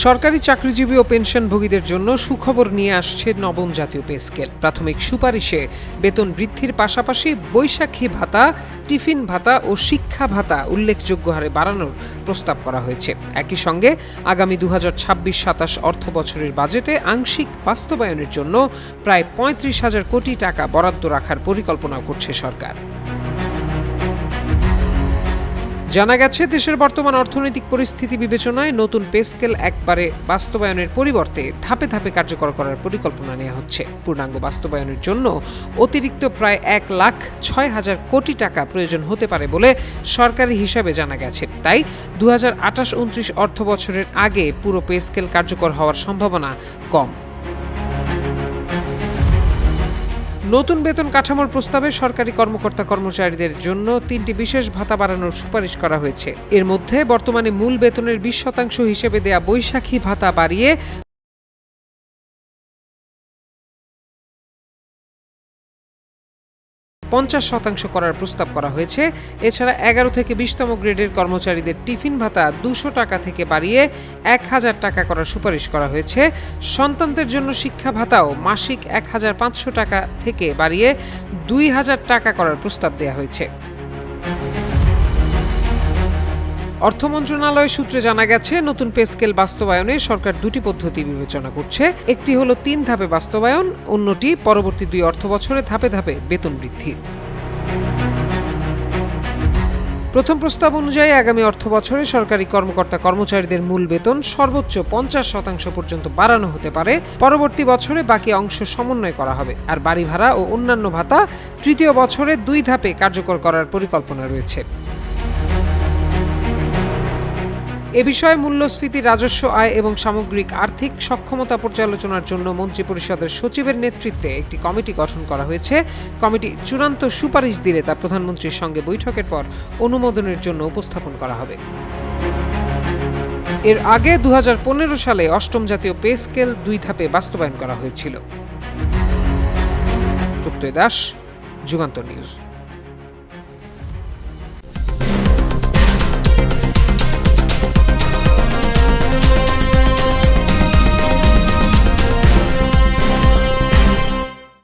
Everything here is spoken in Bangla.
সরকারি চাকরিজীবী ও পেনশনভোগীদের জন্য সুখবর নিয়ে আসছে নবম জাতীয় পে স্কেল। প্রাথমিক সুপারিশে বেতন বৃদ্ধির পাশাপাশি বৈশাখী ভাতা, টিফিন ভাতা ও শিক্ষা ভাতা উল্লেখযোগ্য হারে বাড়ানোর প্রস্তাব করা হয়েছে। একই সঙ্গে আগামী 2026-27 অর্থ বছরের বাজেটে আংশিক বাস্তবায়নের জন্য প্রায় 35,000 কোটি টাকা বরাদ্দ রাখার পরিকল্পনা করছে সরকার। জানা গেছে, দেশের বর্তমান অর্থনৈতিক পরিস্থিতি বিবেচনায় নতুন পে স্কেল একবারে বাস্তবায়নের পরিবর্তে ধাপে ধাপে কার্যকর করার পরিকল্পনা নেওয়া হচ্ছে। পূর্ণাঙ্গ বাস্তবায়নের জন্য অতিরিক্ত প্রায় 1,06,000 কোটি টাকা প্রয়োজন হতে পারে বলে সরকারি হিসাবে জানা গেছে। তাই 2028-29 অর্থ বছরের আগে পুরো পে স্কেল কার্যকর হওয়ার সম্ভাবনা কম। নতুন বেতন কাঠামোর প্রস্তাবে সরকারি কর্মকর্তা কর্মচারীদের জন্য 3টি বিশেষ ভাতা বাড়ানোর সুপারিশ করা হয়েছে। এর মধ্যে বর্তমানে মূল বেতনের 20% হিসেবে দেয়া বৈশাখী ভাতা বাড়িয়ে 50% করার প্রস্তাব করা হয়েছে। এছাড়া 11 থেকে 20তম গ্রেডের কর্মচারীদের টিফিন ভাতা 200 টাকা থেকে বাড়িয়ে 1,000 টাকা করার সুপারিশ করা হয়েছে। সন্তানদের জন্য শিক্ষা ভাতাও মাসিক 1,500 টাকা থেকে বাড়িয়ে 2,000 টাকা করার প্রস্তাব দেওয়া হয়েছে। অর্থ মন্ত্রণালয় সূত্রে জানা গেছে, নতুন পে স্কেল বাস্তবায়নে সরকার দুটি পদ্ধতি বিবেচনা করছে। একটি হলো 3 ধাপে বাস্তবায়ন, অন্যটি পরবর্তী 2 অর্থ বছরে ধাপে ধাপে বেতন বৃদ্ধি। প্রথম প্রস্তাব অনুযায়ী আগামী অর্থ বছরে সরকারি কর্মকর্তা কর্মচারীদের মূল বেতন সর্বোচ্চ 50% পর্যন্ত বাড়ানো হতে পারে। পরবর্তী বছরে বাকি অংশ সমন্বয় করা হবে। আর বাড়ি ভাড়া ও অন্যান্য ভাতা তৃতীয় বছরে 2 ধাপে কার্যকর করার পরিকল্পনা রয়েছে। এ বিষয়ে মূল্যস্ফীতি, রাজস্ব আয় এবং সামগ্রিক আর্থিক সক্ষমতা পর্যালোচনার জন্য মন্ত্রিপরিষদের সচিবের নেতৃত্বে একটি কমিটি গঠন করা হয়েছে। কমিটি চূড়ান্ত সুপারিশ দিলে তা প্রধানমন্ত্রীর সঙ্গে বৈঠকের পর অনুমোদনের জন্য উপস্থাপন করা হবে। এর আগে 2015 সালে অষ্টম জাতীয় পে স্কেল 2 ধাপে বাস্তবায়ন করা হয়েছিল। প্রত্যয় দাস, যুগান্তর নিউজ।